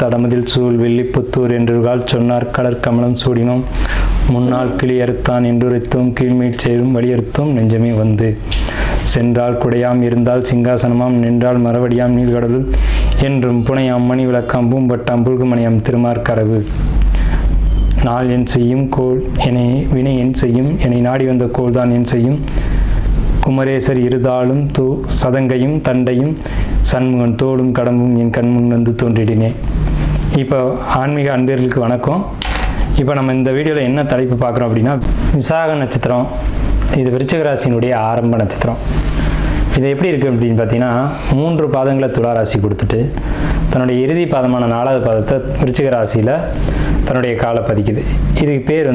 தடமதில் சூழ் வெள்ளிப்புத்தூர் என்றுகால் சொன்னார் கடற்கமலம் சூடினோம் முன்னால் கிளியறுத்தான் என்றுரைத்தோம் கீழ்மீட் சேரும் வலியுறுத்தோம் நெஞ்சமே வந்து சென்றால் குடையாம் இருந்தால் சிங்காசனமாம் நின்றால் மறுபடியாம் நீள்கடலுள் என்றும் புனையாம் மணி விளக்காம் பூம்பட்டாம் புல்குமணியாம் திருமார்கரவு நாள் என் செய்யும் கோள் என்னை வினை என் செய்யும் என்னை நாடி வந்த கோள் தான் என் செய்யும் குமரேசர் இருதாளும் சதங்கையும் தண்டையும் சண்முகன் தோளும் கடம்பும் என் கண்முன் வந்து தோன்றிடினேன். இப்போ ஆன்மீக அன்பர்களுக்கு வணக்கம். இப்போ நம்ம இந்த வீடியோவில் என்ன தலைப்பு பார்க்குறோம் அப்படின்னா, விசாக நட்சத்திரம். இது விருச்சிக ராசியினுடைய ஆரம்ப நட்சத்திரம். இது எப்படி இருக்குது அப்படின்னு பார்த்தீங்கன்னா, 3 பாதங்களை துலா ராசி கொடுத்துட்டு தன்னுடைய இறுதி பாதமான 4வது பாதத்தை விருச்சிக ராசியில் தன்னுடைய காலை பதிக்குது. இதுக்கு பேர்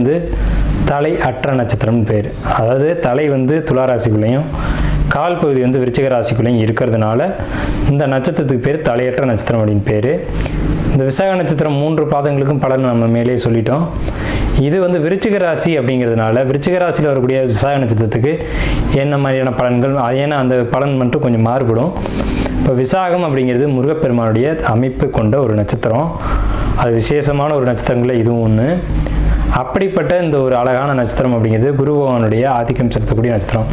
தலை அற்ற நட்சத்திரம்னு பேர். அதாவது தலை துலா ராசிக்குள்ளேயும் கால் பகுதி விருச்சிக ராசிக்குள்ளேயும் இருக்கிறதுனால இந்த நட்சத்திரத்துக்கு பேர் தலையற்ற நட்சத்திரம் அப்படின்னு பேர். இந்த விசாக நட்சத்திரம் 3 பாதங்களுக்கும் பலன் நம்ம மேலே சொல்லிட்டோம். இது விருச்சிக ராசி அப்படிங்கிறதுனால விருச்சிக ராசியில் வரக்கூடிய விசாக நட்சத்திரத்துக்கு என்ன மாதிரியான பலன்கள், ஏன்னா அந்த பலன் மட்டும் கொஞ்சம் மாறுபடும். இப்போ விசாகம் அப்படிங்கிறது முருகப்பெருமானுடைய அமைப்பு கொண்ட ஒரு நட்சத்திரம். அது விசேஷமான ஒரு நட்சத்திரங்களில் இதுவும் ஒன்று. அப்படிப்பட்ட இந்த ஒரு அழகான நட்சத்திரம் அப்படிங்கிறது குரு பகவானுடைய ஆதிக்கம் செலுத்தக்கூடிய நட்சத்திரம்.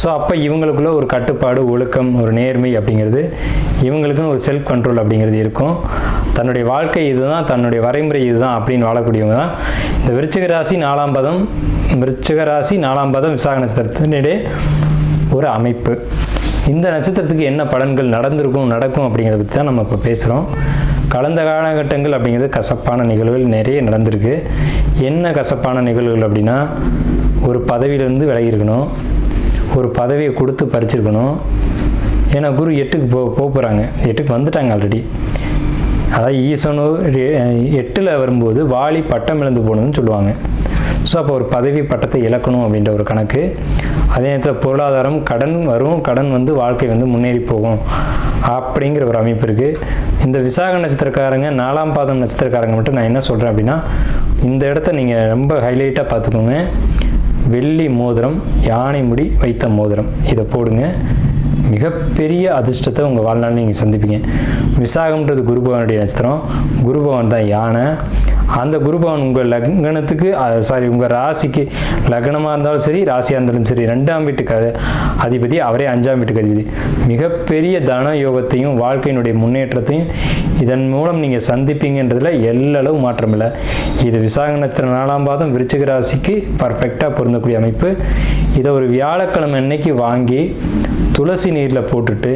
ஸோ அப்போ இவங்களுக்குள்ள ஒரு கட்டுப்பாடு, ஒழுக்கம், ஒரு நேர்மை அப்படிங்கிறது, இவங்களுக்குன்னு ஒரு செல்ஃப் கண்ட்ரோல் அப்படிங்கிறது இருக்கும். தன்னுடைய வாழ்க்கை இதுதான், தன்னுடைய வரைமுறை இதுதான் அப்படின்னு வாழக்கூடியவங்க தான் இந்த விருச்சிக ராசி 4ஆம் பாதம். விருச்சிக ராசி 4ஆம் பாதம் விசாக நட்சத்திரத்தினுடைய ஒரு அமைப்பு. இந்த நட்சத்திரத்துக்கு என்ன பலன்கள் நடக்கும் அப்படிங்கிறத பற்றி தான் நம்ம இப்போ பேசுகிறோம். கடந்த காலகட்டங்கள் அப்படிங்கிறது கசப்பான நிகழ்வுகள் நிறைய நடந்திருக்கு. என்ன கசப்பான நிகழ்வுகள் அப்படின்னா, ஒரு பதவியிலேருந்து விலகி இருக்கணும், ஒரு பதவியை கொடுத்து பறிச்சிருக்கணும். ஏன்னா குரு 8க்கு போகிறாங்க, 8க்கு வந்துட்டாங்க ஆல்ரெடி. அதாவது ஈசனூர் 8ல் வரும்போது வாலி பட்டம் இழந்து போகணும்னு சொல்லுவாங்க. ஸோ அப்போ ஒரு பதவி பட்டத்தை இழக்கணும் அப்படின்ற ஒரு கணக்கு. அதே நேரத்தில் பொருளாதாரம், கடன் வரும், கடன் வாழ்க்கை முன்னேறி போகும் அப்படிங்கிற ஒரு அமைப்பு இருக்குது. இந்த விசாக நட்சத்திரக்காரங்க 4ஆம் பாதம் நட்சத்திரக்காரங்க மட்டும் நான் என்ன சொல்கிறேன் அப்படின்னா, இந்த இடத்த நீங்கள் ரொம்ப ஹைலைட்டாக பார்த்துக்கோங்க. வெள்ளி மோதிரம், யானை முடி வைத்த மோதிரம், இதை போடுங்க. மிகப்பெரிய அதிர்ஷ்டத்தை உங்கள் வாழ்நாள் நீங்கள் சந்திப்பீங்க. விசாகம்ன்றது குரு பகவானுடைய நட்சத்திரம். குரு பகவான் தான் யானை. அந்த குரு பகவான் உங்கள் லக்னத்துக்கு உங்கள் ராசிக்கு லக்னமாக இருந்தாலும் சரி, ராசியாக இருந்தாலும் சரி, 2ஆம் வீட்டுக்கு அதிபதி, அவரே 5ஆம் வீட்டுக்கு அதிபதி. மிகப்பெரிய தன யோகத்தையும் வாழ்க்கையினுடைய முன்னேற்றத்தையும் இதன் மூலம் நீங்கள் சந்திப்பீங்கன்றதில் எல்லளவு மாற்றம் இல்லை. இது விசாக நட்சத்திரம் 4ஆம் பாதம் விருச்சிக ராசிக்கு பர்ஃபெக்டாக பொருந்தக்கூடிய அமைப்பு. இதை ஒரு வியாழக்கிழமை அன்னைக்கு வாங்கி துளசி நீரில் போட்டுட்டு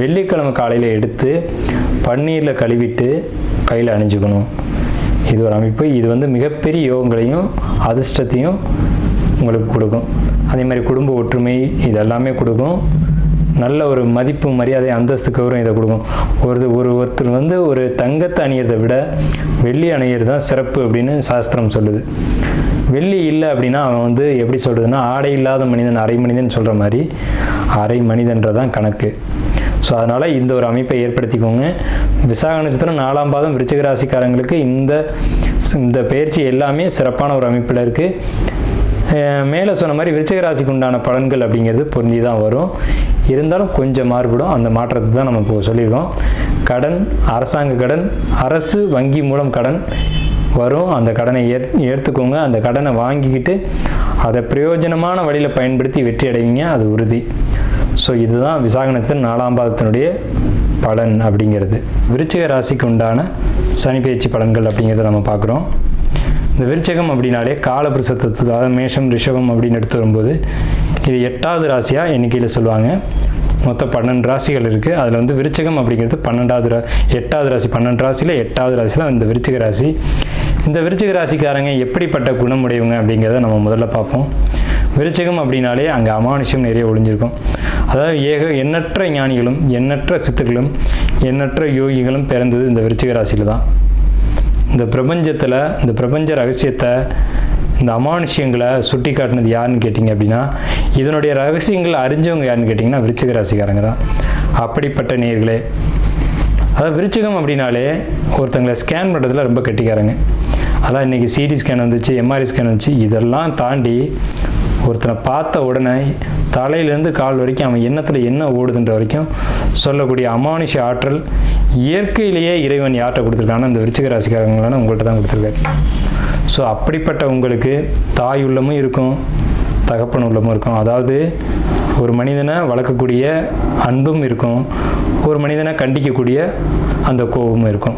வெள்ளிக்கிழமை காலையில் எடுத்து பன்னீரில் கழுவிட்டு கையில் அணிஞ்சுக்கணும். இது ஒரு அமைப்பு. இது மிகப்பெரிய யோகங்களையும் அதிர்ஷ்டத்தையும் உங்களுக்கு கொடுக்கும். அதே மாதிரி குடும்ப ஒற்றுமை இதெல்லாமே கொடுக்கும். நல்ல ஒரு மதிப்பு, மரியாதை, அந்தஸ்து, கௌரவம் இதை கொடுக்கும். ஒருத்தர் ஒரு தங்கத்தை அணியதை விட வெள்ளி அணியது தான் சிறப்பு அப்படின்னு சாஸ்திரம் சொல்லுது. வெள்ளி இல்லை அப்படின்னா அவன் எப்படி சொல்கிறதுன்னா, ஆடை இல்லாத மனிதன் அரை மனிதன் சொல்கிற மாதிரி அரை மனிதன்றதான் கணக்கு. ஸோ அதனால் இந்த ஒரு அமைப்பை ஏற்படுத்திக்கோங்க. விசாக நட்சத்திரம் 4ஆம் பாதம் விருச்சிக ராசிக்காரங்களுக்கு இந்த பயிற்சி எல்லாமே சிறப்பான ஒரு அமைப்பில் இருக்குது. மேலே சொன்ன மாதிரி விருச்சிக ராசிக்கு உண்டான பலன்கள் அப்படிங்கிறது பொருந்தி தான் வரும். இருந்தாலும் கொஞ்சம் மாறுபடும். அந்த மாற்றத்தை தான் நம்ம இப்போ சொல்லியிருக்கோம். கடன், அரசாங்க கடன், அரசு வங்கி மூலம் கடன் வரும். அந்த கடனை ஏற்றுக்கோங்க. அந்த கடனை வாங்கிக்கிட்டு அதை பிரயோஜனமான வழியில் பயன்படுத்தி வெற்றி அடைவீங்க, அது உறுதி. ஸோ இதுதான் விசாக நட்சத்திரம் 4ஆம் பாதத்தினுடைய பலன் அப்படிங்கிறது. விருச்சிக ராசிக்கு உண்டான சனி பயிற்சி பலன்கள் அப்படிங்கிறத நம்ம பார்க்குறோம். இந்த விருச்சகம் அப்படின்னாலே காலபுருஷத்துக்கு, அதாவது மேஷம், ரிஷபம் அப்படின்னு எடுத்து வரும்போது இது 8வது ராசியாக எண்ணிக்கையில் சொல்லுவாங்க. மொத்தம் 12 ராசிகள் இருக்குது. அதில் விருச்சகம் அப்படிங்கிறது 8வது ராசி. 12 ராசியில் 8வது ராசி தான் இந்த விருச்சிக ராசி. இந்த விருச்சிக ராசிக்காரங்க எப்படிப்பட்ட குணமுடையவங்க அப்படிங்கிறத நம்ம முதல்ல பார்ப்போம். விருச்சகம் அப்படின்னாலே அங்கே அமானுஷ்யம் நிறைய ஒளிஞ்சிருக்கும். அதாவது எண்ணற்ற ஞானிகளும் எண்ணற்ற சித்தர்களும் எண்ணற்ற யோகிகளும் பிறந்தது இந்த விருச்சிக ராசியில் தான். இந்த பிரபஞ்சத்தில், இந்த பிரபஞ்ச ரகசியத்தை, இந்த அமானுஷ்யங்களை சுட்டி காட்டினது யாருன்னு கேட்டிங்க அப்படின்னா, இதனுடைய ரகசியங்களை அறிஞ்சவங்க யாருன்னு கேட்டிங்கன்னா விருச்சிக ராசிக்காரங்க தான். அப்படிப்பட்ட நேயர்களே, அதாவது விருச்சிகம் அப்படின்னாலே ஒருத்தங்களை ஸ்கேன் பண்ணுறதுல ரொம்ப கெட்டிக்காரங்க. அதான் இன்றைக்கி சிடி ஸ்கேன் வந்துச்சு, எம்ஆர்ஐ ஸ்கேன் வந்துச்சு. இதெல்லாம் தாண்டி ஒருத்தனை பார்த்த உடனே தலையிலேருந்து கால் வரைக்கும் அவன் எண்ணத்தில் என்ன ஓடுதுன்ற வரைக்கும் சொல்லக்கூடிய அமானுஷ ஆற்றல் இயற்கையிலேயே இறைவன் யார்கிட்ட கொடுத்துருக்காங்கன்னா இந்த விருச்சிக ராசிக்காரங்களான உங்கள்கிட்ட தான் கொடுத்துருக்காரு. ஸோ அப்படிப்பட்ட உங்களுக்கு தாய் உள்ளமும் இருக்கும், தகப்பன் உள்ளமும் இருக்கும். அதாவது ஒரு மனிதனை வளர்க்கக்கூடிய அன்பும் இருக்கும், ஒரு மனிதனை கண்டிக்கக்கூடிய அந்த கோபமும் இருக்கும்.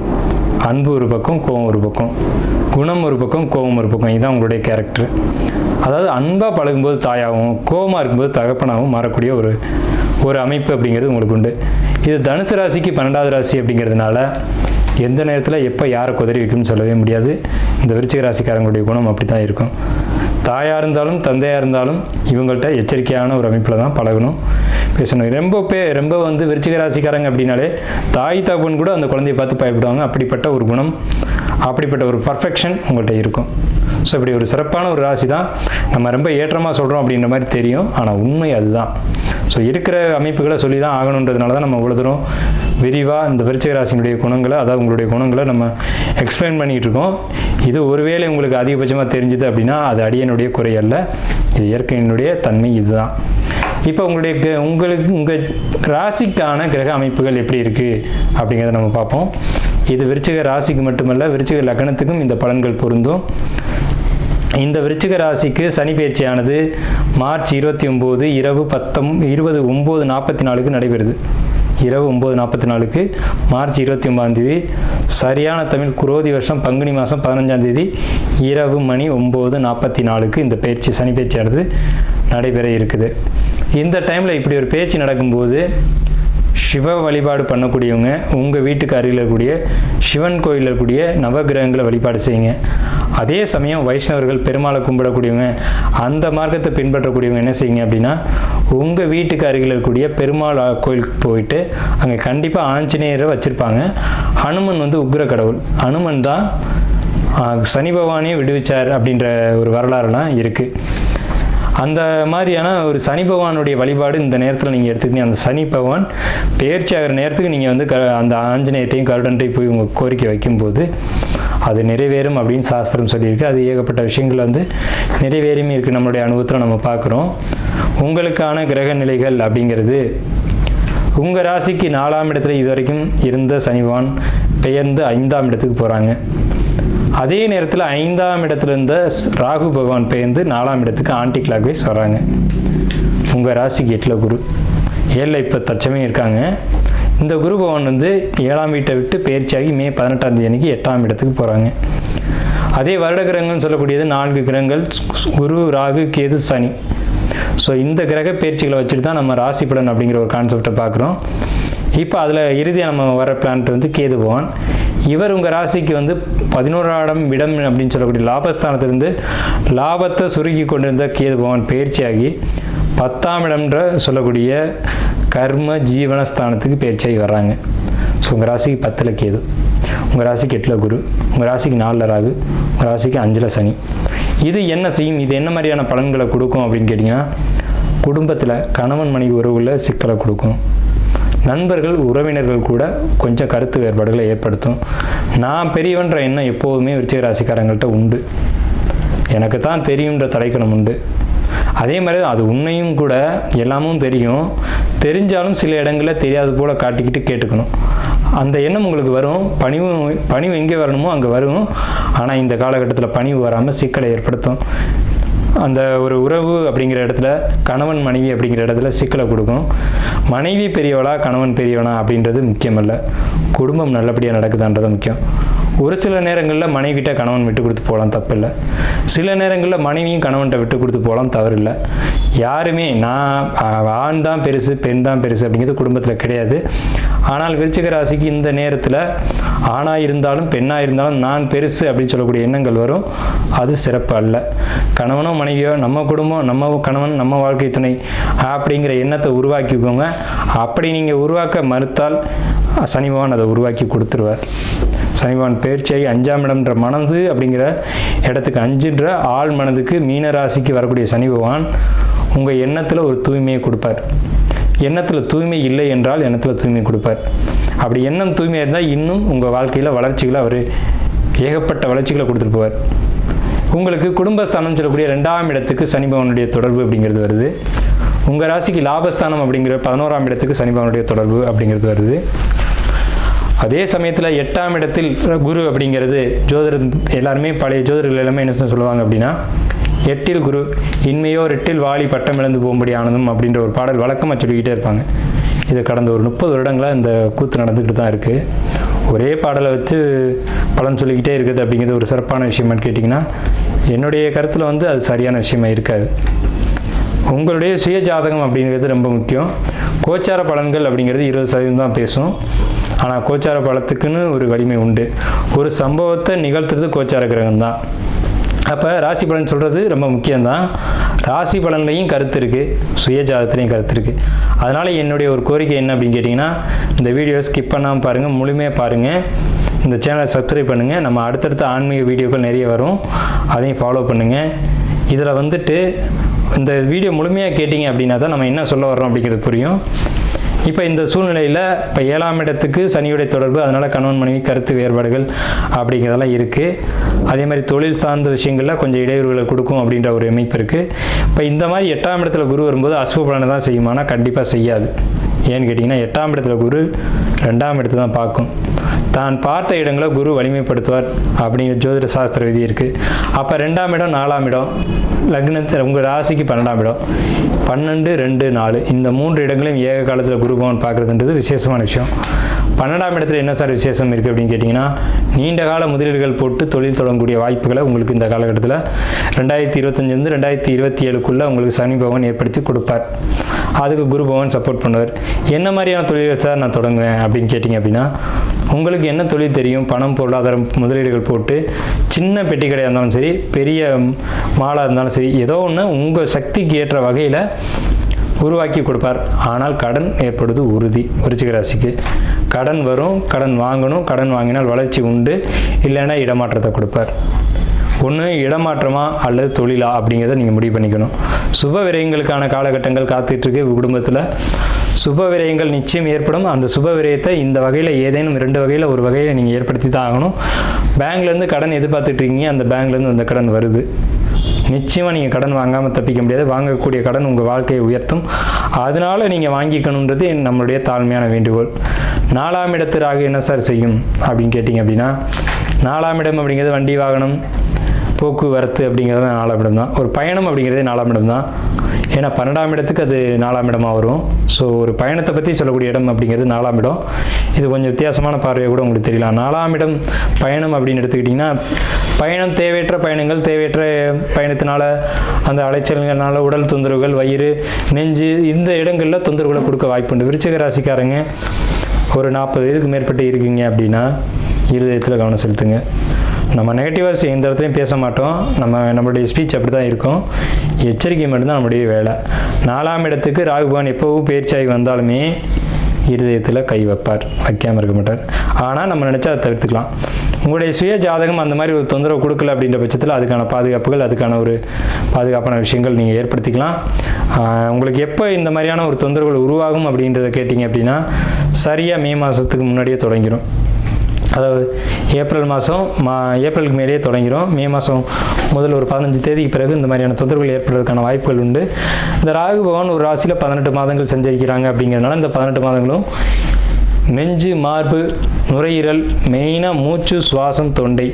அன்பு ஒரு பக்கம், கோபம் ஒரு பக்கம், குணம் ஒரு பக்கம், கோபம் ஒரு பக்கம். இதுதான் உங்களுடைய கேரக்டர். அதாவது அன்பாக பழகும்போது தாயாகவும், கோபமாக இருக்கும்போது தகப்பனாகவும் மாறக்கூடிய ஒரு அமைப்பு அப்படிங்கிறது உங்களுக்கு உண்டு. இது தனுசு ராசிக்கு 12வது ராசி அப்படிங்கிறதுனால எந்த நேரத்தில் எப்போ யாரை குதறி வைக்கும்னு சொல்லவே முடியாது. இந்த விருச்சிக ராசிக்காரங்களுடைய குணம் அப்படி தான் இருக்கும். தாயாக இருந்தாலும் தந்தையாக இருந்தாலும் இவங்கள்ட்ட எச்சரிக்கையான ஒரு அமைப்பில் தான் பழகணும், பேசணும். ரொம்ப விருச்சிக ராசிக்காரங்க அப்படின்னாலே தாய் தகப்பன் கூட அந்த குழந்தையை பார்த்து பயப்படுவாங்க. அப்படிப்பட்ட ஒரு குணம், அப்படிப்பட்ட ஒரு பர்ஃபெக்ஷன் உங்கள்கிட்ட இருக்கும். ஸோ இப்படி ஒரு சிறப்பான ஒரு ராசி தான். நம்ம ரொம்ப ஏற்றமாக சொல்கிறோம் அப்படின்ற மாதிரி தெரியும், ஆனால் உண்மை அதுதான். ஸோ இருக்கிற அமைப்புகளை சொல்லி தான் ஆகணுன்றதுனால தான் நம்ம இவ்வளோ தூரம் விரிவாக இந்த விருச்சிக ராசியினுடைய குணங்களை, அதாவது உங்களுடைய குணங்களை நம்ம எக்ஸ்பிளைன் பண்ணிகிட்டு இருக்கோம். இது ஒருவேளை உங்களுக்கு அதிகபட்சமாக தெரிஞ்சுது அப்படின்னா அது அடியனுடைய குறை அல்ல, இது இயற்கையினுடைய தன்மை. இதுதான். இப்போ உங்கள் ராசிக்கான கிரக அமைப்புகள் எப்படி இருக்குது அப்படிங்கிறத நம்ம பார்ப்போம். இது விருச்சிக ராசிக்கு மட்டுமல்ல, விருச்சிக லக்னத்துக்கும் இந்த பலன்கள் பொருந்தும். இந்த விருச்சிக ராசிக்கு சனி பயிற்சியானது மார்ச் 29 இரவு 9:44 நடைபெறுது. இரவு 9:44 மார்ச் 29 சரியான தமிழ் குரோதி வருஷம் பங்குனி மாதம் 15 இரவு மணி 9:44 இந்த பயிற்சி, சனி பயிற்சியானது நடைபெற இருக்குது. இந்த டைமில் இப்படி ஒரு பேச்சு நடக்கும்போது சிவ வழிபாடு பண்ணக்கூடியவங்க உங்கள் வீட்டுக்கு அருகில் இருக்கக்கூடிய சிவன் கோயிலில் இருக்கக்கூடிய நவகிரகங்களை வழிபாடு செய்யுங்க. அதே சமயம் வைஷ்ணவர்கள் பெருமாளை கும்பிடக்கூடியவங்க, அந்த மார்க்கத்தை பின்பற்றக்கூடியவங்க என்ன செய்யுங்க அப்படின்னா, உங்கள் வீட்டுக்கு அருகில் இருக்கக்கூடிய பெருமாள் கோயிலுக்கு போயிட்டு அங்கே கண்டிப்பாக ஆஞ்சநேயரை வச்சுருப்பாங்க. ஹனுமன் உக்ர கடவுள். ஹனுமன் தான் சனி பகவானையே விடுவிச்சார் அப்படின்ற ஒரு வரலாறுலாம் இருக்குது. அந்த மாதிரியான ஒரு சனி பகவானுடைய வழிபாடு இந்த நேரத்தில் நீங்கள் எடுத்துக்கிட்டீங்க. அந்த சனி பகவான் பெயர்ச்சி ஆகிற நேரத்துக்கு நீங்கள் அந்த ஆஞ்சநேயத்தையும் கருடன்றையும் போய் உங்கள் கோரிக்கை வைக்கும்போது அது நிறைவேறும் அப்படின்னு சாஸ்திரம் சொல்லியிருக்கு. அது ஏகப்பட்ட விஷயங்கள் நிறைவேறும் இருக்குது, நம்மளுடைய அனுபவத்தில் நம்ம பார்க்குறோம். உங்களுக்கான கிரக நிலைகள் அப்படிங்கிறது உங்கள் ராசிக்கு 4ஆம் இடத்துல இது வரைக்கும் இருந்த சனி பகவான் பெயர்ந்து 5ஆம் இடத்துக்கு போகிறாங்க. அதே நேரத்தில் 5ஆம் இடத்துல இருந்த ராகு பகவான் பெயர்ந்து 4ஆம் இடத்துக்கு ஆன்டி கிளாக் வைஸ் வராங்க. உங்கள் ராசிக்கு 8ல் குரு, 7ல் இப்போ தற்சமயம் இருக்காங்க. இந்த குரு பகவான் 7ஆம் வீட்டை விட்டு பயிற்சியாகி மே 18ஆம் தேதி அன்னைக்கு 8ஆம் இடத்துக்கு போகிறாங்க. அதே வருட கிரகங்கள்னு சொல்லக்கூடியது 4 கிரகங்கள், குரு, ராகு, கேது, சனி. ஸோ இந்த கிரக பயிற்சிகளை வச்சுட்டு தான் நம்ம ராசி பலன் அப்படிங்கிற ஒரு கான்செப்டை பார்க்குறோம். இப்போ அதில் இறுதியாக நம்ம வர பிளான்ட் கேது பகவான். இவர் உங்கள் ராசிக்கு 11ஆம் இடம் அப்படின்னு சொல்லக்கூடிய லாபஸ்தானத்திலிருந்து லாபத்தை சுருக்கி கொண்டிருந்த கேது பகவான் பயிற்சியாகி 10ஆம் இடம்ன்ற சொல்லக்கூடிய கர்ம ஜீவனஸ்தானத்துக்கு பயிற்சியாகி வர்றாங்க. ஸோ உங்கள் ராசிக்கு 10ல் கேது, உங்கள் ராசிக்கு 8ல் குரு, உங்கள் ராசிக்கு 4ல் ராகு, உங்கள் ராசிக்கு 5ல் சனி. இது என்ன செய்யும், இது என்ன மாதிரியான பலன்களை கொடுக்கும் அப்படின்னு கேட்டிங்கன்னா, குடும்பத்தில் கணவன் மனைவி உறவுகளில் சிக்கலை கொடுக்கும். நண்பர்கள் உறவினர்கள் கூட கொஞ்சம் கருத்து வேறுபாடுகளை ஏற்படுத்தும். நான் பெரியவன்ற எண்ணம் எப்போதுமே விருச்சிக ராசிக்காரங்கள்ட்ட உண்டு. எனக்கு தான் தெரியுன்ற தலைக்கணம் உண்டு. அதே மாதிரி அது உண்மையும் கூட, எல்லாமும் தெரியும், தெரிஞ்சாலும் சில இடங்களில் தெரியாது போல் காட்டிக்கிட்டு கேட்டுக்கணும். அந்த எண்ணம் உங்களுக்கு வரும். பணிவு எங்கே வரணுமோ அங்கே வரும். ஆனால் இந்த காலகட்டத்தில் பணிவு வராமல் சிக்கலை ஏற்படுத்தும். அந்த ஒரு உறவு அப்படிங்கிற இடத்துல, கணவன் மனைவி அப்படிங்கிற இடத்துல சிக்கலை கொடுக்கும். மனைவி பெரியவளா கணவன் பெரியவனா அப்படின்றது முக்கியமல்ல, குடும்பம் நல்லபடியாக நடக்குதான்றது முக்கியம். ஒரு சில நேரங்களில் மனைவிட்ட கணவன் விட்டு கொடுத்து போகலாம், தப்பில்லை. சில நேரங்களில் மனைவியும் கணவன்கிட்ட விட்டு கொடுத்து போகலாம், தவறில்லை. யாருமே நான் ஆண் தான் பெருசு பெண் தான் பெருசு அப்படிங்கிறது குடும்பத்தில் கிடையாது. ஆனால் விருச்சிக ராசிக்கு இந்த நேரத்தில் ஆணாக இருந்தாலும் பெண்ணாக இருந்தாலும் நான் பெருசு அப்படின்னு சொல்லக்கூடிய எண்ணங்கள் வரும். அது சிறப்பு அல்ல. கணவனோ மனைவியோ, நம்ம குடும்பம், நம்ம கணவன், நம்ம வாழ்க்கை துணை அப்படிங்கிற எண்ணத்தை உருவாக்கிக்கோங்க. அப்படி நீங்கள் உருவாக்க மறுத்தால் சனி பகவான் அதை உருவாக்கி கொடுத்துருவார். சனி பகவான் பயிற்சியாகி 5ஆம் இடம்ன்ற மனது அப்படிங்கிற இடத்துக்கு 5ன்ற ஆள் மனதுக்கு மீன ராசிக்கு வரக்கூடிய சனி பகவான் உங்கள் எண்ணத்தில் ஒரு தூய்மையை கொடுப்பார். எண்ணத்தில் தூய்மை இல்லை என்றால் எண்ணத்தில் தூய்மை கொடுப்பார். அப்படி எண்ணம் தூய்மையாக இருந்தால் இன்னும் உங்கள் வாழ்க்கையில் வளர்ச்சிகளை அவர் ஏகப்பட்ட வளர்ச்சிகளை கொடுத்துட்டு போவார். உங்களுக்கு குடும்பஸ்தானம் சொல்லக்கூடிய 2ஆம் இடத்துக்கு சனி பகவானுடைய தொடர்பு அப்படிங்கிறது வருது. உங்கள் ராசிக்கு லாபஸ்தானம் அப்படிங்கிற 11ஆம் இடத்துக்கு சனி பகவானுடைய தொடர்பு அப்படிங்கிறது வருது. அதே சமயத்தில் 8ஆம் இடத்தில் குரு அப்படிங்கிறது ஜோதிடர் எல்லாருமே பழைய ஜோதிடர்கள் எல்லாமே என்ன சொல்லுவாங்க அப்படின்னா, 8இல் குரு இன்மையோர் 8இல் வாலி பட்டம் இழந்து போகும்படி ஆனதும் அப்படின்ற ஒரு பாடல் வழக்கமாக சொல்லிக்கிட்டே இருப்பாங்க. இது கடந்த ஒரு 30 வருடங்களாக இந்த கூத்து நடந்துக்கிட்டு தான் இருக்குது. ஒரே பாடலை வச்சு பலன் சொல்லிக்கிட்டே இருக்குது அப்படிங்கிறது ஒரு சிறப்பான விஷயமானு கேட்டிங்கன்னா, என்னுடைய கருத்தில் வந்து அது சரியான விஷயமா இருக்காது. உங்களுடைய சுய ஜாதகம் அப்படிங்கிறது ரொம்ப முக்கியம். கோச்சார பலன்கள் அப்படிங்கிறது 20% தான் பேசும். ஆனால் கோச்சார பலத்துக்குன்னு ஒரு வலிமை உண்டு. ஒரு சம்பவத்தை நிகழ்த்துறது கோச்சார கிரகம் தான். அப்போ ராசி பலன் சொல்கிறது ரொம்ப முக்கியம்தான். ராசி பலன்லையும் கருத்து இருக்குது, சுய ஜாதகத்துலேயும் கருத்து இருக்குது. அதனால் என்னுடைய ஒரு கோரிக்கை என்ன அப்படின்னு கேட்டிங்கன்னா, இந்த வீடியோ ஸ்கிப் பண்ணாமல் பாருங்கள், முழுமையாக பாருங்கள். இந்த சேனலை சப்ஸ்கிரைப் பண்ணுங்கள். நம்ம அடுத்தடுத்த ஆன்மீக வீடியோக்கள் நிறைய வரும், அதையும் ஃபாலோ பண்ணுங்கள். இதில் வந்துட்டு இந்த வீடியோ முழுமையாக கேட்டிங்க அப்படின்னா தான் நம்ம என்ன சொல்ல வர்றோம் அப்படிங்கிறது புரியும். இப்போ இந்த சூழ்நிலையில் இப்போ 7ஆம் இடத்துக்கு சனியுடைய தொடர்பு, அதனால் கணவன் மனைவி கருத்து வேறுபாடுகள் அப்படிங்கிறதெல்லாம் இருக்குது. அதே மாதிரி தொழில் சார்ந்த விஷயங்களில் கொஞ்சம் இடையூறுகளை கொடுக்கும் அப்படின்ற ஒரு அமைப்பு இருக்குது. இப்போ இந்த மாதிரி 8ஆம் இடத்துல குரு வரும்போது அசுப பலனை தான் செய்யுமானா கண்டிப்பாக செய்யாது. ஏன்னு கேட்டிங்கன்னா, 8ஆம் இடத்துல குரு 2ஆம் இடத்தை தான் பார்க்கும். தான் பார்த்த இடங்களை குரு வலிமைப்படுத்துவார் அப்படிங்கிற ஜோதிட சாஸ்திர விதி இருக்குது. அப்போ 2ஆம் இடம் 4ஆம் இடம் லக்னத்தில் உங்கள் ராசிக்கு 12ஆம் இடம் 12, 2, 4 இந்த 3 இடங்களையும் ஏக காலத்தில் குரு பவன் பார்க்குறதுன்றது விசேஷமான விஷயம். 12ஆம் இடத்துல என்ன சார் விசேஷம் இருக்குது அப்படின்னு கேட்டிங்கன்னா, நீண்ட கால முதலீடுகள் போட்டு தொழில் தொடங்கக்கூடிய வாய்ப்புகளை உங்களுக்கு இந்த காலகட்டத்தில் 2025 2027க்குள்ளே உங்களுக்கு சனி பகவான் ஏற்படுத்தி கொடுப்பார். அதுக்கு குரு பகவான் சப்போர்ட் பண்ணுவார். என்ன மாதிரியான தொழில் சார் நான் தொடங்குவேன் அப்படின்னு கேட்டிங்க அப்படின்னா, உங்களுக்கு என்ன தொழில் தெரியும், பணம் பொருளாதாரம் முதலீடுகள் போட்டு சின்ன பெட்டி கடையாக இருந்தாலும் சரி, பெரிய மாலாக இருந்தாலும் சரி, ஏதோ ஒன்று உங்கள் சக்திக்கு ஏற்ற வகையில் உருவாக்கி கொடுப்பார். ஆனால் கடன் ஏற்படுவது உறுதி. விருச்சிக ராசிக்கு கடன் வரும், கடன் வாங்கணும், கடன் வாங்கினால் வளர்ச்சி உண்டு, இல்லைன்னா இடமாற்றத்தை கொடுப்பார். ஒன்று இடமாற்றமா அல்லது தொழிலா அப்படிங்கிறத நீங்கள் முடிவு பண்ணிக்கணும். சுப விரயங்களுக்கான காலகட்டங்கள் காத்துட்ருக்கு. குடும்பத்தில் சுப விரயங்கள் நிச்சயம் ஏற்படும். அந்த சுப விரயத்தை இந்த வகையில் ஏதேனும் 2 வகையில் ஒரு வகையில் நீங்கள் ஏற்படுத்தி தான் ஆகணும். பேங்க்லேருந்து கடன் எதிர்பார்த்துட்ருக்கீங்க, அந்த பேங்க்லேருந்து அந்த கடன் வருது. நிச்சயமாக நீங்கள் கடன் வாங்காமல் தப்பிக்க முடியாது. வாங்கக்கூடிய கடன் உங்கள் வாழ்க்கையை உயர்த்தும். அதனால் நீங்கள் வாங்கிக்கணுன்றது நம்மளுடைய தாழ்மையான வேண்டுகோள். 4ஆம் இடத்து ராகு என்ன சார் செய்யும் அப்படின்னு கேட்டிங்க அப்படின்னா, 4ஆம் இடம் அப்படிங்கிறது வண்டி வாகனம் போக்குவரத்து அப்படிங்கிறது 4ஆம் இடம் தான். ஒரு பயணம் அப்படிங்கிறது 4ஆம் இடம் தான். ஏன்னா 12ஆம் இடத்துக்கு அது 4ஆம் இடமாக வரும். ஸோ ஒரு பயணத்தை பற்றி சொல்லக்கூடிய இடம் அப்படிங்கிறது 4ஆம் இடம். இது கொஞ்சம் வித்தியாசமான பார்வையை கூட உங்களுக்கு தெரியலாம். 4ஆம் இடம் பயணம் அப்படின்னு எடுத்துக்கிட்டிங்கன்னா, பயணம் தேவையற்ற பயணங்கள், தேவையற்ற பயணத்தினால அந்த அலைச்சல்கள்னால உடல் தொந்தரவுகள், வயிறு, நெஞ்சு இந்த இடங்களில் தொந்தரவுகளை கொடுக்க வாய்ப்புண்டு. விருச்சிக ராசிக்காரங்க ஒரு 40 வயதுக்கு மேற்பட்டு இருக்கீங்க அப்படின்னா இருதயத்தில் கவனம் செலுத்துங்க. நம்ம நெகட்டிவாக எந்த இடத்துலையும் பேச மாட்டோம். நம்மளுடைய ஸ்பீச் அப்படி தான் இருக்கும். எச்சரிக்கை மட்டும்தான் நம்முடைய வேலை. 4ஆம் இடத்துக்கு ராகு பகவான் எப்போவும் பயிற்சியாகி வந்தாலுமே இருதயத்தில் கை வைப்பார், வைக்காமல் இருக்க மாட்டார். ஆனால் நம்ம நினச்சா அதை தவிர்த்துக்கலாம். உங்களுடைய சுய ஜாதகம் அந்த மாதிரி ஒரு தொந்தரவு கொடுக்கல அப்படின்ற பட்சத்தில் அதுக்கான பாதுகாப்புகள், அதுக்கான ஒரு பாதுகாப்பான விஷயங்கள் நீங்கள் ஏற்படுத்திக்கலாம். உங்களுக்கு எப்போ இந்த மாதிரியான ஒரு தொந்தரவுகள் உருவாகும் அப்படின்றத கேட்டிங்க அப்படின்னா, சரியாக மே மாதத்துக்கு முன்னாடியே தொடங்கிடும். அதாவது ஏப்ரல் மாதம் ஏப்ரலுக்கு மேலேயே தொடங்கிடும். மே மாதம் முதல் ஒரு 15 தேதிக்கு பிறகு இந்த மாதிரியான தொந்தரவுகள் ஏற்படுறதுக்கான வாய்ப்புகள் உண்டு. இந்த ராகு பகவான் ஒரு ராசியில் 18 மாதங்கள் சஞ்சரிக்கிறாங்க அப்படிங்கிறதுனால இந்த 18 மாதங்களும் நெஞ்சு, மார்பு, நுரையீரல், மெயினாக மூச்சு, சுவாசம், தொண்டை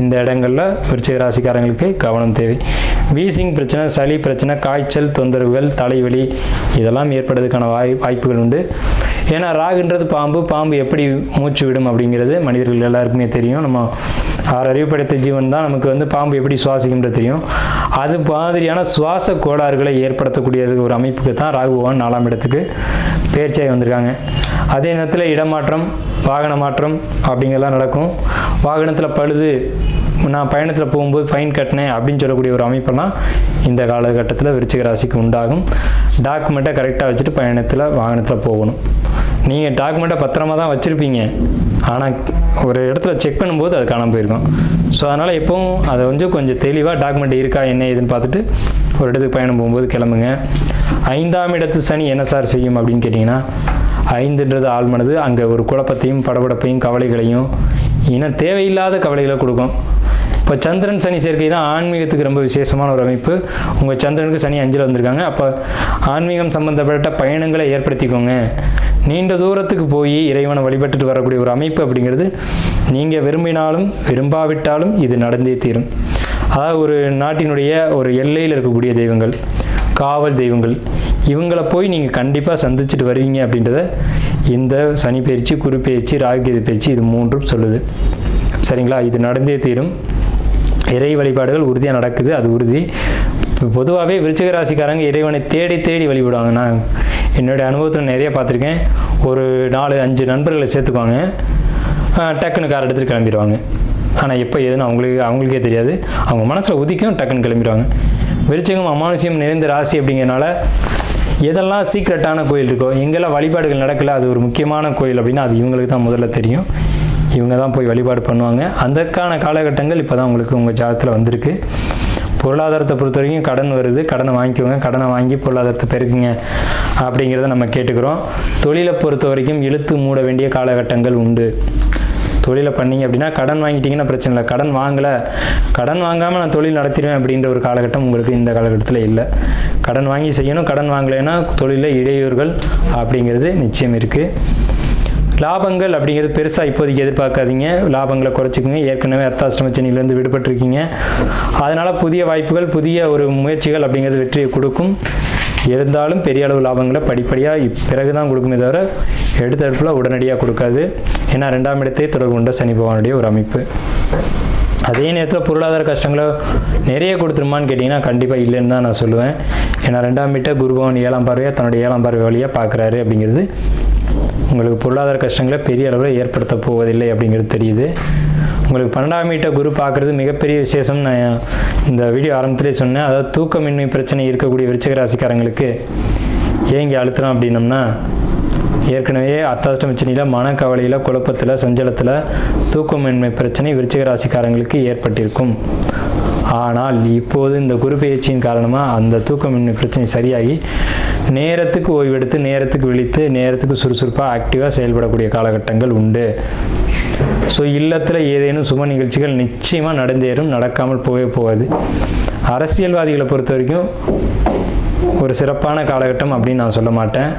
இந்த இடங்களில் விருச்சிக ராசிக்காரங்களுக்கு கவனம் தேவை. வீசிங் பிரச்சனை, சளி பிரச்சனை, காய்ச்சல் தொந்தரவுகள், தலைவலி இதெல்லாம் ஏற்படுறதுக்கான வாய்ப்புகள் உண்டு. ஏன்னா ராகுன்றது பாம்பு எப்படி மூச்சு விடும் அப்படிங்கிறது மனிதர்கள் எல்லாருக்குமே தெரியும். நம்ம 6 அறிவு படைத்த ஜீவன் தான். நமக்கு பாம்பு எப்படி சுவாசிக்கின்றது தெரியும். அது மாதிரியான சுவாச கோளாறுகளை ஏற்படுத்தக்கூடிய ஒரு அமைப்புக்கு தான் ராகு பகவான் 4ஆம் இடத்துக்கு பயிற்சியாகி வந்திருக்காங்க. அதே நேரத்தில் இடமாற்றம், வாகன மாற்றம் அப்படிங்கிறலாம் நடக்கும். வாகனத்தில் பழுது, நான் பயணத்தில் போகும்போது ஃபைன் கட்டினேன் அப்படின்னு சொல்லக்கூடிய ஒரு அமைப்பெல்லாம் இந்த காலகட்டத்தில் விருச்சிக ராசிக்கு உண்டாகும். டாக்குமெண்ட்டை கரெக்டாக வச்சுட்டு வாகனத்தில் போகணும். நீங்கள் டாக்குமெண்ட்டை பத்திரமா தான் வச்சுருப்பீங்க, ஆனால் ஒரு இடத்துல செக் பண்ணும்போது அது காணாமல் போயிருக்கும். ஸோ அதனால் எப்போவும் அதை கொஞ்சம் தெளிவாக டாக்குமெண்ட் இருக்கா என்ன ஏதுன்னு பார்த்துட்டு ஒரு இடத்துக்கு பயணம் போகும்போது கிளம்புங்க. 5ஆம் இடத்து சனி என்ன சார் செய்யும் அப்படின்னு கேட்டிங்கன்னா, 5ன்றது ஆழ்மனது. அங்கே ஒரு குழப்பத்தையும் படபடப்பையும் கவலைகளையும் தேவையில்லாத கவலைகளை கொடுக்கும். இப்போ சந்திரன் சனி சேர்க்கை தான் ஆன்மீகத்துக்கு ரொம்ப விசேஷமான ஒரு அமைப்பு. உங்கள் சந்திரனுக்கு சனி 5ல் வந்திருக்காங்க. அப்போ ஆன்மீகம் சம்பந்தப்பட்ட பயணங்களை ஏற்படுத்திக்கோங்க. நீண்ட தூரத்துக்கு போய் இறைவனை வழிபட்டுட்டு வரக்கூடிய ஒரு அமைப்பு அப்படிங்கிறது நீங்கள் விரும்பினாலும் விரும்பாவிட்டாலும் இது நடந்தே தீரும். அதாவது ஒரு நாட்டினுடைய ஒரு எல்லையில் இருக்கக்கூடிய தெய்வங்கள், காவல் தெய்வங்கள், இவங்களை போய் நீங்கள் கண்டிப்பாக சந்திச்சுட்டு வருவீங்க அப்படின்றத இந்த சனி பயிற்சி, குரு பயிற்சி, ராகுகேது பயிற்சி இது 3ம் சொல்லுது. சரிங்களா? இது நடந்தே தீரும். இறை வழிபாடுகள் உறுதியாக நடக்குது, அது உறுதி. இப்போ பொதுவாகவே விருச்சிக ராசிக்காரங்க இறைவனை தேடி தேடி வழிபடுவாங்க. நான் என்னுடைய அனுபவத்தில் நிறைய பார்த்துருக்கேன். ஒரு 4-5 நண்பர்களை சேர்த்துக்குவாங்க, டக்குன்னு கார் எடுத்துகிட்டு கிளம்பிடுவாங்க. ஆனால் எப்போ எதுன்னு அவங்களுக்கே தெரியாது. அவங்க மனசில் உதிக்கும், டக்குன்னு கிளம்பிடுவாங்க. விருச்சிகம் அமானுஷ்யம் நிறைந்த ராசி அப்படிங்கிறனால எதெல்லாம் சீக்ரெட்டான கோயில் இருக்கோ, எங்கெல்லாம் வழிபாடுகள் நடக்கல, அது ஒரு முக்கியமான கோயில் அப்படின்னா அது இவங்களுக்கு தான் முதல்ல தெரியும். இவங்க தான் போய் வழிபாடு பண்ணுவாங்க. அதற்கான காலகட்டங்கள் இப்போ தான் உங்களுக்கு உங்கள் ஜாதகத்தில் வந்திருக்கு. பொருளாதாரத்தை பொறுத்த வரைக்கும் கடன் வருது, கடனை வாங்கிக்கோங்க. கடனை வாங்கி பொருளாதாரத்தை பெருக்குங்க அப்படிங்கிறத நம்ம கேட்டுக்கிறோம். தொழிலை பொறுத்த வரைக்கும் இழுத்து மூட வேண்டிய காலகட்டங்கள் உண்டு. தொழிலை பண்ணிங்க அப்படின்னா கடன் வாங்கிட்டீங்கன்னா பிரச்சனை இல்லை. கடன் வாங்காமல் நான் தொழில் நடத்திடுவேன் அப்படின்ற ஒரு காலகட்டம் உங்களுக்கு இந்த காலகட்டத்தில் இல்லை. கடன் வாங்கி செய்யணும். கடன் வாங்கலைன்னா தொழிலில் இடையூறுகள் அப்படிங்கிறது நிச்சயம் இருக்குது. லாபங்கள் அப்படிங்கிறது பெருசாக இப்போதைக்கு எதிர்பார்க்காதீங்க. லாபங்களை குறைச்சிக்கோங்க. ஏற்கனவே அர்த்தாஷ்டம சனியிலேருந்து விடுபட்டிருக்கீங்க. அதனால் புதிய வாய்ப்புகள், புதிய ஒரு முயற்சிகள் அப்படிங்கிறது வெற்றியை கொடுக்கும். இருந்தாலும் பெரிய அளவு லாபங்களை படிப்படியாக பிறகு தான் கொடுக்குமே தவிர எடுத்தடுப்பில் உடனடியாக கொடுக்காது. ஏன்னா 2ஆம் இடத்தை தொடர்பு கொண்ட சனி பகவானுடைய ஒரு அமைப்பு. அதே நேரத்தில் பொருளாதார கஷ்டங்களை நிறைய கொடுத்துருமான்னு கேட்டிங்கன்னா கண்டிப்பாக இல்லைன்னு தான் நான் சொல்லுவேன். ஏன்னா 2ஆம் வீட்டை குரு பகவான் 7ஆம் பார்வையாக தன்னுடைய 7ஆம் பார்வை வழியாக பார்க்குறாரு அப்படிங்கிறது உங்களுக்கு பொருளாதார கஷ்டங்களை பெரிய அளவில் ஏற்படுத்த போவதில்லை அப்படிங்கிறது தெரியுது. உங்களுக்கு 12ஆம் வீட்டை குரு பார்க்குறது மிகப்பெரிய விசேஷம். நான் இந்த வீடியோ ஆரம்பத்திலே சொன்னேன். அதாவது தூக்கமின்மை பிரச்சனை இருக்கக்கூடிய விருச்சிக ராசிக்காரங்களுக்கு ஏன் இங்கே அழுத்துறோம் அப்படின்னம்னா, ஏற்கனவே அர்த்தாஷ்டம சனியில் மனக்கவலையில், குழப்பத்தில், சஞ்சலத்தில் தூக்கமின்மை பிரச்சனை விருச்சிக ராசிக்காரங்களுக்கு ஏற்பட்டிருக்கும். ஆனால் இப்போது இந்த குரு பெயர்ச்சியின் காரணமாக அந்த தூக்கமின்மை பிரச்சனை சரியாகி நேரத்துக்கு ஓய்வெடுத்து, நேரத்துக்கு விழித்து, நேரத்துக்கு சுறுசுறுப்பாக ஆக்டிவாக செயல்படக்கூடிய காலகட்டங்கள் உண்டு. ஸோ இல்லத்தில் ஏதேனும் சுப நிகழ்ச்சிகள் நிச்சயமாக நடந்தேறும், நடக்காமல் போகாது. அரசியல்வாதிகளை பொறுத்த வரைக்கும் ஒரு சிறப்பான காலகட்டம் அப்படின்னு நான் சொல்ல மாட்டேன்.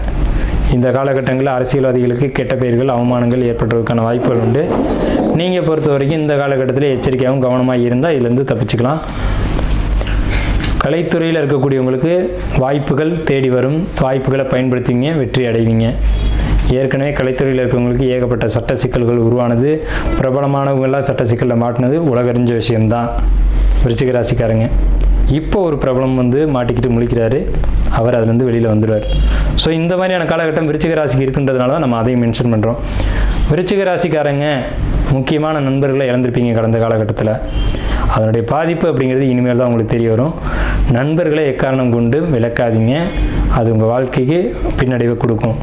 இந்த காலகட்டங்களில் அரசியல்வாதிகளுக்கு கெட்ட பெயர்கள், அவமானங்கள் ஏற்படுறதுக்கான வாய்ப்புகள் உண்டு. நீங்கள் பொறுத்த வரைக்கும் இந்த காலகட்டத்தில் எச்சரிக்கையாகவும் கவனமாக இருந்தால் இதுலேருந்து தப்பிச்சுக்கலாம். கலைத்துறையில் இருக்கக்கூடியவங்களுக்கு வாய்ப்புகள் தேடி வரும். வாய்ப்புகளை பயன்படுத்திங்க, வெற்றி அடைவீங்க. ஏற்கனவே கலைத்துறையில் இருக்கிறவங்களுக்கு ஏகப்பட்ட சட்ட சிக்கல்கள் உருவானது. பிரபலமானவங்களாம் சட்ட சிக்கலில் மாட்டினது உலகறிஞ்ச விஷயம்தான். விருச்சிக ராசிக்காரங்க இப்போ ஒரு பிரபலம் மாட்டிக்கிட்டு முழிக்கிறாரு, அவர் அதுலேருந்து வெளியில் வந்துடுவார். ஸோ இந்த மாதிரியான காலகட்டம் விருச்சிக ராசிக்கு இருக்குன்றதுனால தான் நம்ம அதையும் மென்ஷன் பண்ணுறோம். விருச்சிக ராசிக்காரங்க முக்கியமான நண்பர்களை இழந்திருப்பீங்க கடந்த காலகட்டத்தில். அதனுடைய பாதிப்பு அப்படிங்கிறது இனிமேல் தான் உங்களுக்கு தெரிய வரும். நண்பர்களை எக்காரணம் கொண்டு விளக்காதீங்க, அது உங்கள் வாழ்க்கைக்கு பின்னடைவை கொடுக்கும்.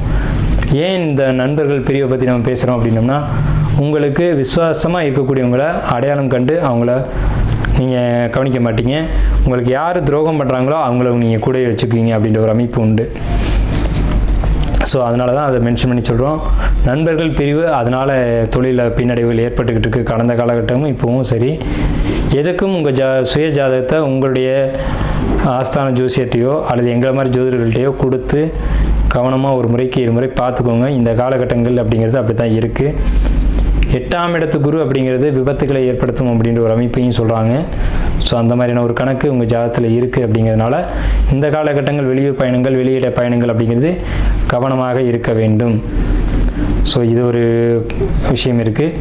ஏன் இந்த நண்பர்கள் பிரிவை பற்றி நம்ம பேசுகிறோம் அப்படின்னோம்னா, உங்களுக்கு விசுவாசமாக இருக்கக்கூடியவங்களை அடையாளம் கண்டு அவங்கள நீங்கள் கவனிக்க மாட்டீங்க. உங்களுக்கு யார் துரோகம் பண்ணுறாங்களோ அவங்கள நீங்கள் கூட வச்சுக்குவீங்க அப்படின்ற ஒரு அமைப்பு உண்டு. ஸோ அதனால தான் அதை மென்ஷன் பண்ணி சொல்கிறோம். நண்பர்கள் பிரிவு, அதனால் தொழிலில் பின்னடைவுகள் ஏற்பட்டுக்கிட்டு இருக்குது கடந்த காலகட்டமும் இப்போவும் சரி. எதுக்கும் உங்கள் சுய ஜாதகத்தை உங்களுடைய ஆஸ்தான ஜோசியத்தையோ அல்லது எங்களை மாதிரி ஜோதிடர்கள்ட்டையோ கொடுத்து கவனமாக ஒரு முறைக்கு 2 முறை பார்த்துக்கோங்க. இந்த காலகட்டங்கள் அப்படிங்கிறது அப்படி தான் இருக்குது. 8ஆம் இடத்து குரு அப்படிங்கிறது விபத்துக்களை ஏற்படுத்தும் அப்படின்ற ஒரு அமைப்பையும் சொல்கிறாங்க. ஸோ அந்த மாதிரியான ஒரு கணக்கு உங்கள் ஜாதகத்தில் இருக்குது. அப்படிங்கிறதுனால இந்த காலகட்டங்கள் வெளியூர் பயணங்கள், வெளியிட பயணங்கள் அப்படிங்கிறது கவனமாக இருக்க வேண்டும். ஸோ இது ஒரு விஷயம் இருக்குது.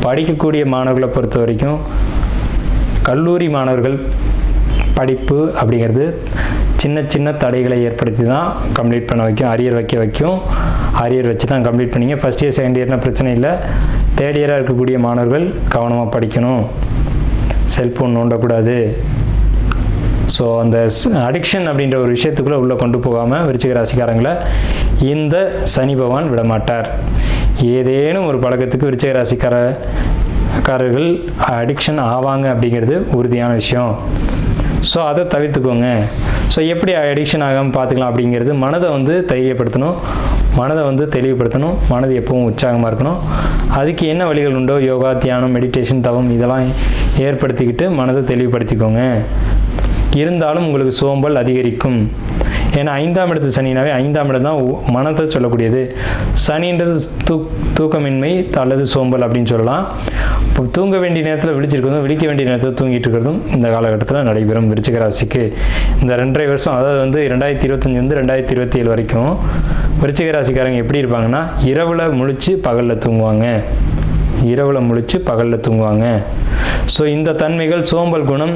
படிக்கக்கூடிய மாணவர்களை பொறுத்த வரைக்கும் கல்லூரி மாணவர்கள் படிப்பு அப்படிங்கிறது சின்ன சின்ன தடைகளை ஏற்படுத்தி தான் கம்ப்ளீட் பண்ண வைக்கும், அரியர் வைக்கும். அரியர் வச்சு தான் கம்ப்ளீட் பண்ணிங்க. ஃபஸ்ட் இயர் செகண்ட் இயர்னால் பிரச்சனை இல்லை. தேர்ட் இயராக இருக்கக்கூடிய மாணவர்கள் கவனமாக படிக்கணும், செல்ஃபோன் நோண்டக்கூடாது. ஸோ அந்த அடிக்ஷன் அப்படின்ற ஒரு விஷயத்துக்குள்ளே உள்ளே கொண்டு போகாமல் விருச்சிக ராசிக்காரங்களை இந்த சனி பகவான் விடமாட்டார். ஏதேனும் ஒரு பழக்கத்துக்கு விருச்சிக ராசிக்காரர்கள் அடிக்ஷன் ஆவாங்க அப்படிங்கிறது உறுதியான விஷயம். ஸோ அதை தவிர்த்துக்கோங்க. ஸோ எப்படி அடிக்ஷன் ஆகாமல் பார்த்துக்கலாம் அப்படிங்கிறது, மனதை வந்து தைரியப்படுத்தணும், மனதை வந்து தெளிவுபடுத்தணும், மனது எப்பவும் உற்சாகமாக இருக்கணும். அதுக்கு என்ன வழிகள் உண்டோ, யோகா, தியானம், மெடிடேஷன், தவம் இதெல்லாம் ஏற்படுத்திக்கிட்டு மனதை தெளிவுபடுத்திக்கோங்க. இருந்தாலும் உங்களுக்கு சோம்பல் அதிகரிக்கும். ஏன்னா 5ஆம் இடத்து சனினாவே 5ஆம் இடம் தான் மனத்தை சொல்லக்கூடியது. சனின்றது தூக்கமின்மை அல்லது சோம்பல் அப்படின்னு சொல்லலாம். இப்போ தூங்க வேண்டிய நேரத்தில் விழிச்சிருக்கிறதும், விழிக்க வேண்டிய நேரத்தில் தூங்கிட்டு இருக்கிறதும் இந்த காலகட்டத்தில் நடைபெறும் விருச்சிக ராசிக்கு. இந்த 2.5 வருஷம், அதாவது வந்து 2025 2027 வரைக்கும் விருச்சிக ராசிக்காரங்க எப்படி இருப்பாங்கன்னா, இரவில் முழிச்சு பகலில் தூங்குவாங்க, இரவில் முழிச்சு பகலில் தூங்குவாங்க. ஸோ இந்த தன்மைகள், சோம்பல் குணம்,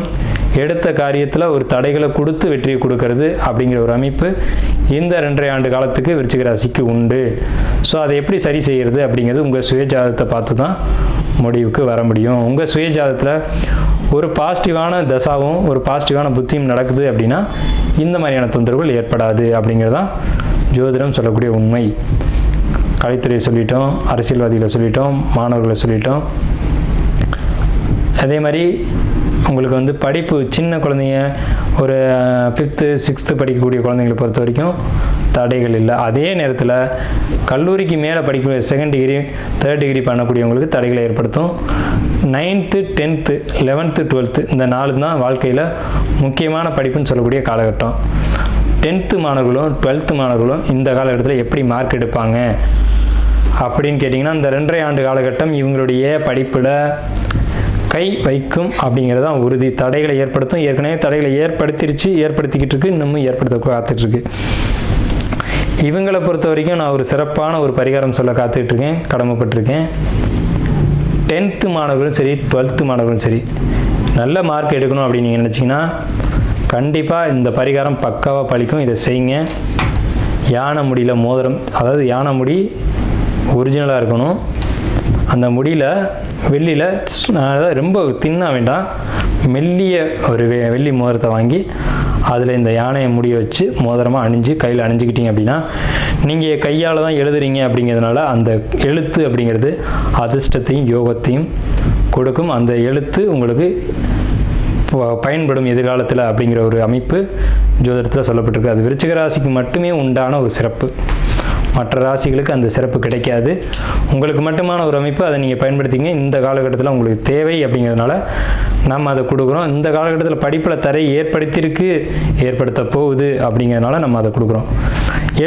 எடுத்த காரியத்தில் ஒரு தடைகளை கொடுத்து வெற்றியை கொடுக்கறது அப்படிங்கிற ஒரு அமைப்பு இந்த 2.5 ஆண்டு காலத்துக்கு விருச்சிக ராசிக்கு உண்டு. ஸோ அதை எப்படி சரி செய்கிறது அப்படிங்கிறது உங்கள் சுயஜாதத்தை பார்த்து தான் முடிவுக்கு வர முடியும். உங்கள் சுயஜாதத்தில் ஒரு பாசிட்டிவான தசாவும் ஒரு பாசிட்டிவான புத்தியும் நடக்குது அப்படின்னா இந்த மாதிரியான தொந்தரவுகள் ஏற்படாது அப்படிங்கிறதான் ஜோதிடம் சொல்லக்கூடிய உண்மை. கலைத்துறையை சொல்லிட்டோம், அரசியல்வாதிகளை சொல்லிட்டோம், மாணவர்களை சொல்லிட்டோம். அதே மாதிரி உங்களுக்கு வந்து படிப்பு, சின்ன குழந்தைங்க ஒரு 5th 6th படிக்கக்கூடிய குழந்தைங்களை பொறுத்த வரைக்கும் தடைகள் இல்லை. அதே நேரத்தில் கல்லூரிக்கு மேலே படிக்கக்கூடிய 2nd டிகிரி 3rd டிகிரி பண்ணக்கூடியவங்களுக்கு தடைகளை ஏற்படுத்தும். 9th 10th 11th 12th இந்த 4 தான் வாழ்க்கையில் முக்கியமான படிப்புன்னு சொல்லக்கூடிய காலகட்டம். 10th மாணவர்களும் 12th மாணவர்களும் இந்த காலகட்டத்தில் எப்படி மார்க் எடுப்பாங்க அப்படின்னு கேட்டிங்கன்னா, இந்த 2.5 ஆண்டு காலகட்டம் இவங்களுடைய படிப்பில் கை வைக்கும் அப்படிங்கிறது தான் உறுதி. தடைகளை ஏற்படுத்தும், ஏற்கனவே தடைகளை ஏற்படுத்திக்கிட்டு இருக்கு, இன்னமும் ஏற்படுத்த காத்துட்ருக்கு. இவங்களை பொறுத்த வரைக்கும் நான் ஒரு சிறப்பான ஒரு பரிகாரம் சொல்ல காத்துட்ருக்கேன், கடமைப்பட்டிருக்கேன். 10th மாணவர்களும் சரி, 12th மாணவர்களும் சரி, நல்ல மார்க் எடுக்கணும் அப்படின்னு நீங்கள் நினச்சிங்கன்னா கண்டிப்பாக இந்த பரிகாரம் பக்காவாக பழிக்கும். இதை செய்யுங்க. யானை முடியில் மோதிரம், அதாவது யானை முடி ஒரிஜினலாக இருக்கணும். அந்த முடியில் வெள்ளியில், அதாவது ரொம்ப தின்னா வேண்டாம், மெல்லிய ஒரு வெள்ளி மோதிரத்தை வாங்கி அதில் இந்த யானையை முடிய வச்சு மோதிரமாக அணிஞ்சு கையில் அணிஞ்சிக்கிட்டீங்க அப்படின்னா, நீங்கள் கையால் தான் எழுதுறீங்க அப்படிங்கிறதுனால அந்த எழுத்து அப்படிங்கிறது அதிர்ஷ்டத்தையும் யோகத்தையும் கொடுக்கும். அந்த எழுத்து உங்களுக்கு பயன்படும் எதிர்காலத்தில் அப்படிங்கிற ஒரு அமைப்பு ஜோதிடத்தில் சொல்லப்பட்டிருக்கு. அது விருச்சிக ராசிக்கு மட்டுமே உண்டான ஒரு சிறப்பு. மற்ற ராசிகளுக்கு அந்த சிறப்பு கிடைக்காது. உங்களுக்கு மட்டுமான ஒரு அமைப்பு. அதை நீங்கள் பயன்படுத்திங்க. இந்த காலகட்டத்தில் உங்களுக்கு தேவை அப்படிங்கிறதுனால நம்ம அதை கொடுக்குறோம். இந்த காலகட்டத்தில் படிப்பில் தடை ஏற்படுத்த போகுது அப்படிங்கிறதுனால நம்ம அதை கொடுக்குறோம்.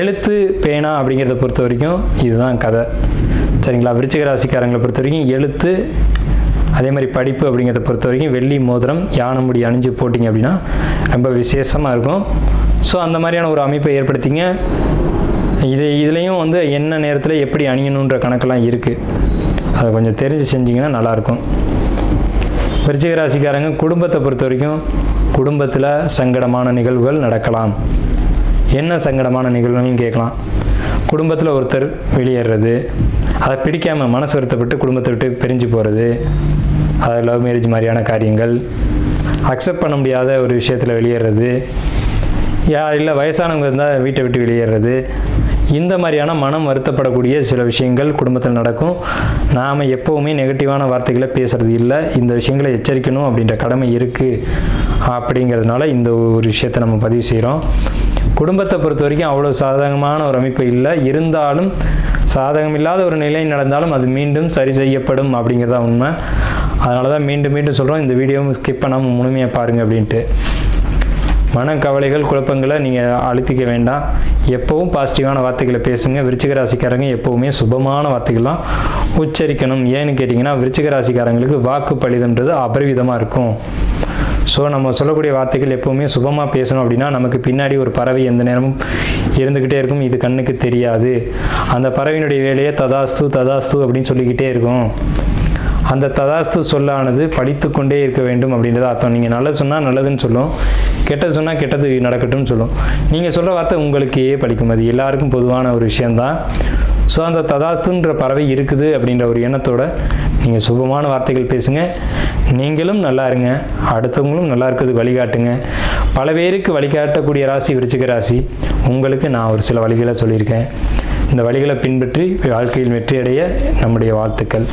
எழுத்து, பேனா அப்படிங்கிறத பொறுத்த வரைக்கும் இதுதான் கதை, சரிங்களா? விருச்சிக ராசிக்காரங்களை பொறுத்த வரைக்கும் எழுத்து, அதே மாதிரி படிப்பு அப்படிங்கிறத பொறுத்த வரைக்கும் வெள்ளி மோதிரம், யானை முடி அணிஞ்சு போட்டிங்க அப்படின்னா ரொம்ப விசேஷமாக இருக்கும். ஸோ அந்த மாதிரியான ஒரு அமைப்பை ஏற்படுத்திங்க. இதுலேயும் வந்து என்ன நேரத்தில் எப்படி அணியணுன்ற கணக்கெல்லாம் இருக்குது. அதை கொஞ்சம் தெரிஞ்சு செஞ்சிங்கன்னா நல்லாயிருக்கும். விருச்சிக ராசிக்காரங்க குடும்பத்தை பொறுத்த வரைக்கும் குடும்பத்தில் சங்கடமான நிகழ்வுகள் நடக்கலாம். என்ன சங்கடமான நிகழ்வுன்னு கேட்கலாம். குடும்பத்தில் ஒருத்தர் வெளியேறது, அதை பிடிக்காமல் மனசு வருத்தப்பட்டு குடும்பத்தை விட்டு பிரிஞ்சு போகிறது, அது லவ் மேரேஜ் மாதிரியான காரியங்கள், அக்செப்ட் பண்ண முடியாத ஒரு விஷயத்தில் வெளியேறது, இல்லை வயசானவங்க இருந்தால் வீட்டை விட்டு வெளியேறது, இந்த மாதிரியான மனம் வருத்தப்படக்கூடிய சில விஷயங்கள் குடும்பத்தில் நடக்கும். நாம் எப்போவுமே நெகட்டிவான வார்த்தைகளை பேசுகிறது இல்லை. இந்த விஷயங்களை எச்சரிக்கணும் அப்படின்ற கடமை இருக்குது. அப்படிங்கிறதுனால இந்த ஒரு விஷயத்தை நம்ம பதிவு செய்கிறோம். குடும்பத்தை பொறுத்த வரைக்கும் அவ்வளோ சாதகமான ஒரு அமைப்பு இல்லை. இருந்தாலும் சாதகம் இல்லாத ஒரு நிலை நடந்தாலும் அது மீண்டும் சரி செய்யப்படும் அப்படிங்கிறதா உண்மை. அதனால தான் மீண்டும் சொல்கிறோம், இந்த வீடியோவும் ஸ்கிப் பண்ணாமல் முழுமையாக பாருங்கள் அப்படின்ட்டு. மனக்கவலைகள், குழப்பங்களை நீங்கள் அழுத்திக்க வேண்டாம். எப்போவும் பாசிட்டிவான வார்த்தைகளை பேசுங்க. விருச்சிக ராசிக்காரங்க எப்போவுமே சுபமான வார்த்தைகள் தான் உச்சரிக்கணும். ஏன்னு கேட்டிங்கன்னா, விருச்சிக ராசிக்காரங்களுக்கு வாக்கு பலிதம்ன்றது அபரிவிதமாக இருக்கும். ஸோ நம்ம சொல்லக்கூடிய வார்த்தைகள் எப்போவுமே சுபமாக பேசணும். அப்படின்னா நமக்கு பின்னாடி ஒரு பறவை எந்த நேரமும் இருந்துக்கிட்டே இருக்கும். இது கண்ணுக்கு தெரியாது. அந்த பறவையினுடைய வேலையை ததாஸ்து ததாஸ்து அப்படின்னு சொல்லிக்கிட்டே இருக்கும். அந்த ததாஸ்து சொல்லானது படித்து கொண்டே இருக்க வேண்டும் அப்படின்றது அர்த்தம். நீங்கள் நல்லது சொன்னால் நல்லதுன்னு சொல்லும், கெட்டது சொன்னால் கெட்டது நடக்கட்டும்னு சொல்லும். நீங்கள் சொல்கிற வார்த்தை உங்களுக்கே படிக்கும். அது எல்லாருக்கும் பொதுவான ஒரு விஷயந்தான். ஸோ அந்த ததாஸ்துன்ற பறவை இருக்குது அப்படின்ற ஒரு எண்ணத்தோட நீங்கள் சுபமான வார்த்தைகள் பேசுங்க. நீங்களும் நல்லா இருங்க, அடுத்தவங்களும் நல்லா இருக்கிறதுக்கு வழிகாட்டுங்க. பல பேருக்கு வழிகாட்டக்கூடிய ராசி விருச்சிக ராசி. உங்களுக்கு நான் ஒரு சில வழிகளை சொல்லியிருக்கேன். இந்த வழிகளை பின்பற்றி வாழ்க்கையில் வெற்றியடைய நம்முடைய வாழ்த்துக்கள்.